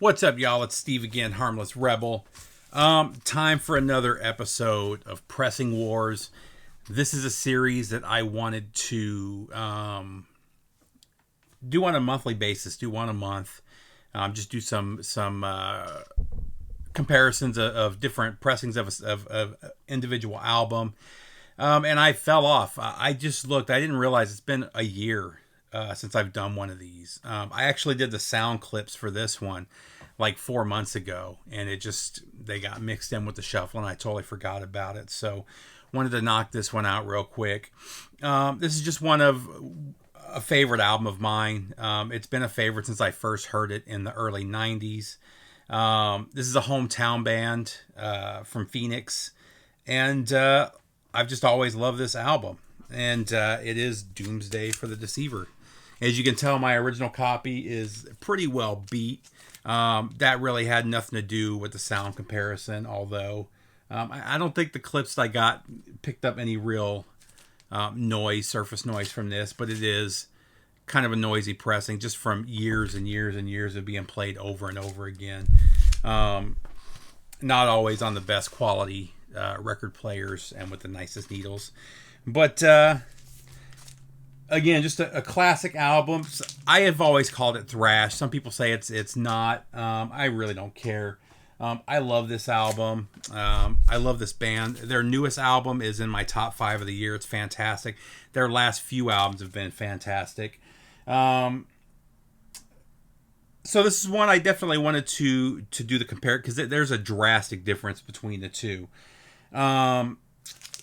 What's up, y'all? It's Steve again, Harmless Rebel. Time for another episode of Pressing Wars. This is a series that I wanted to do on a monthly basis, do one a month. Just do some comparisons of different pressings of individual album. And I fell off. I just looked. I didn't realize it's been a year since I've done one of these. I actually did the sound clips for this one like 4 months ago, and they got mixed in with the shuffle, and I totally forgot about it. So wanted to knock this one out real quick. This is just one of a favorite album of mine. It's been a favorite since I first heard it in the early 90s. This is a hometown band from Phoenix, and I've just always loved this album. And it is Doomsday for the Deceiver. As you can tell, my original copy is pretty well beat. That really had nothing to do with the sound comparison, although I don't think the clips that I got picked up any real surface noise from this, but it is kind of a noisy pressing just from years and years and years of being played over and over again. Not always on the best quality record players and with the nicest needles. But again, just a classic album. I have always called it thrash. Some people say it's not. I really don't care. I love this album. I love this band. Their newest album is in my top 5 of the year. It's fantastic. Their last few albums have been fantastic. So this is one I definitely wanted to do the compare, because there's a drastic difference between the two.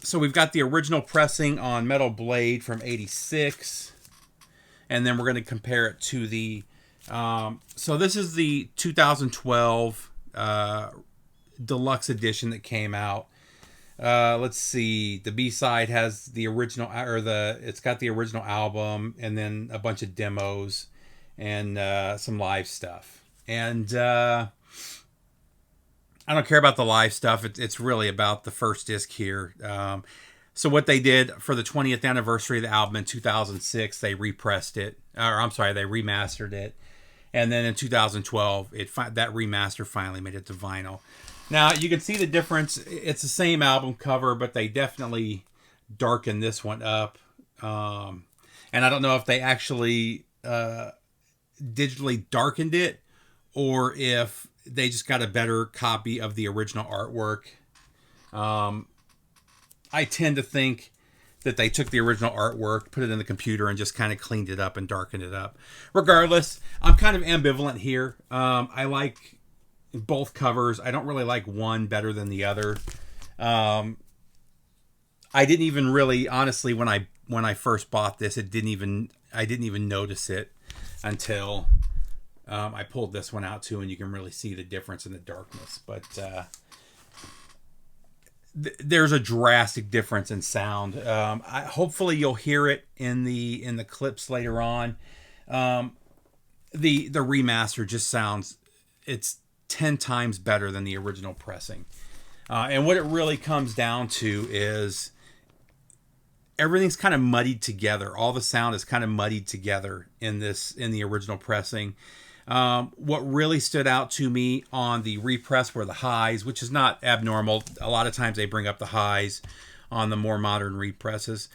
So we've got the original pressing on Metal Blade from 86. And then we're going to compare it to the... so this is the 2012 deluxe edition that came out. Let's see. The B-side has the original... it's got the original album and then a bunch of demos and some live stuff. And... I don't care about the live stuff. It's really about the first disc here. So what they did for the 20th anniversary of the album in 2006, they repressed it. They remastered it. And then in 2012, that remaster finally made it to vinyl. Now, you can see the difference. It's the same album cover, but they definitely darkened this one up. And I don't know if they actually digitally darkened it or if they just got a better copy of the original artwork. I tend to think that they took the original artwork, put it in the computer, and just kind of cleaned it up and darkened it up. Regardless, I'm kind of ambivalent here. I like both covers. I don't really like one better than the other. I didn't even really, honestly, when I first bought this, I didn't even notice it until I pulled this one out too, and you can really see the difference in the darkness. But there's a drastic difference in sound. Hopefully you'll hear it in the clips later on. The remaster just sounds, it's 10 times better than the original pressing. And what it really comes down to is everything's kind of muddied together. All the sound is kind of muddied together in the original pressing. What really stood out to me on the repress were the highs, which is not abnormal. A lot of times they bring up the highs on the more modern represses.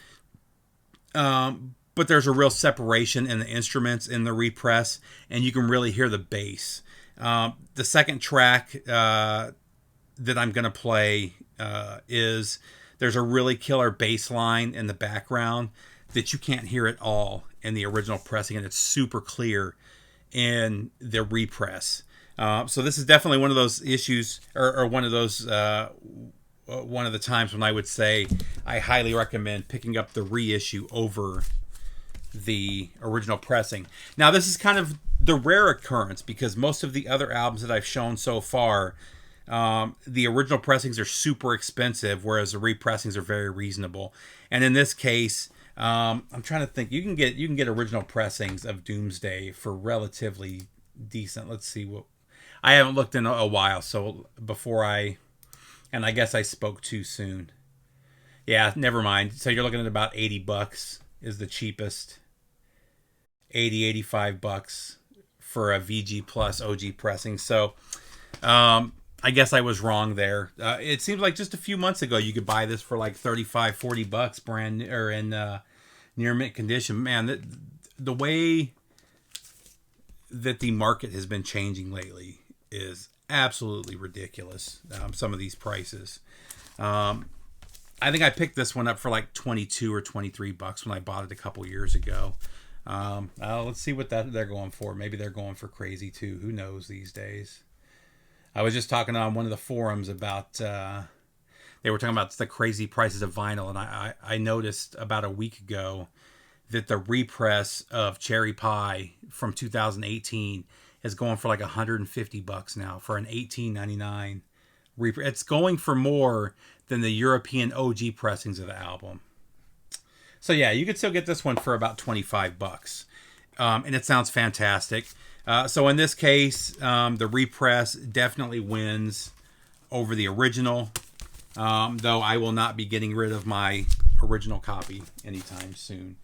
But there's a real separation in the instruments in the repress, and you can really hear the bass. The second track that I'm going to play is there's a really killer bass line in the background that you can't hear at all in the original pressing, and it's super clear in the repress. So this is definitely one of those issues, or one of those one of the times when I would say I highly recommend picking up the reissue over the original pressing. Now, this is kind of the rare occurrence, because most of the other albums that I've shown so far, the original pressings are super expensive, whereas the repressings are very reasonable. And in this case, I'm trying to think. You can get original pressings of Doomsday for relatively decent. Let's see what. I haven't looked in a while, so and I guess I spoke too soon. Yeah, never mind. So you're looking at about $80 is the cheapest. $85 for a VG Plus OG pressing. So I guess I was wrong there. It seems like just a few months ago you could buy this for like $35-$40 brand or in near mint condition. Man, the way that the market has been changing lately is absolutely ridiculous. Some of these prices. I think I picked this one up for like $22 or $23 when I bought it a couple years ago. Let's see what they're going for. Maybe they're going for crazy too. Who knows these days? I was just talking on one of the forums about they were talking about the crazy prices of vinyl, and I noticed about a week ago that the repress of Cherry Pie from 2018 is going for like $150 now for an $18.99 repress. It's going for more than the European OG pressings of the album. So yeah, you could still get this one for about $25, and it sounds fantastic. So in this case, the repress definitely wins over the original, though I will not be getting rid of my original copy anytime soon.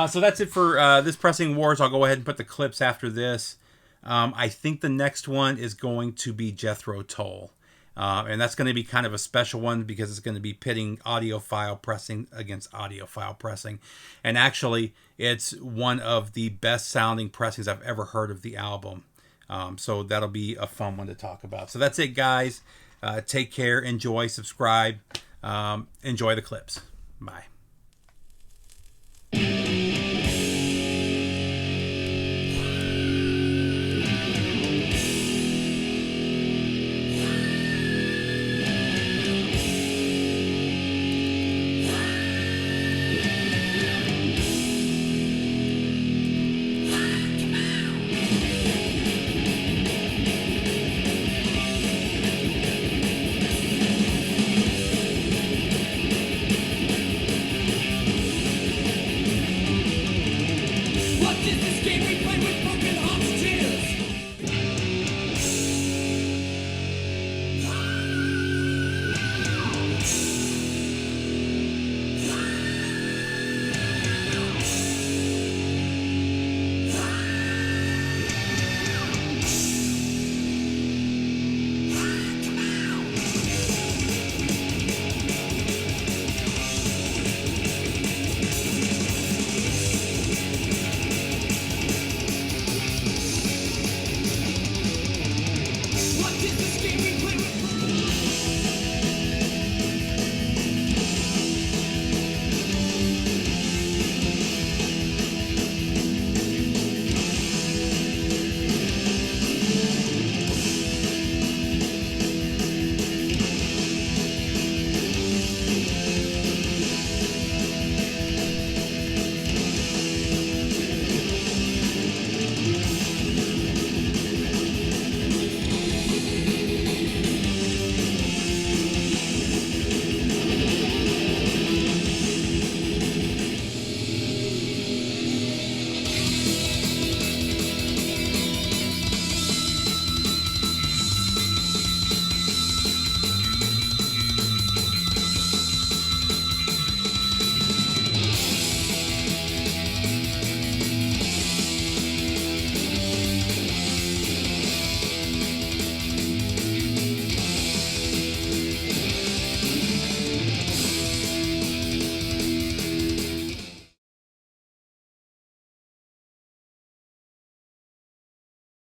So that's it for this Pressing Wars. I'll go ahead and put the clips after this. I think the next one is going to be Jethro Tull. And that's going to be kind of a special one because it's going to be pitting audiophile pressing against audiophile pressing. And actually, it's one of the best sounding pressings I've ever heard of the album. So that'll be a fun one to talk about. So that's it, guys. Take care. Enjoy. Subscribe. Enjoy the clips. Bye.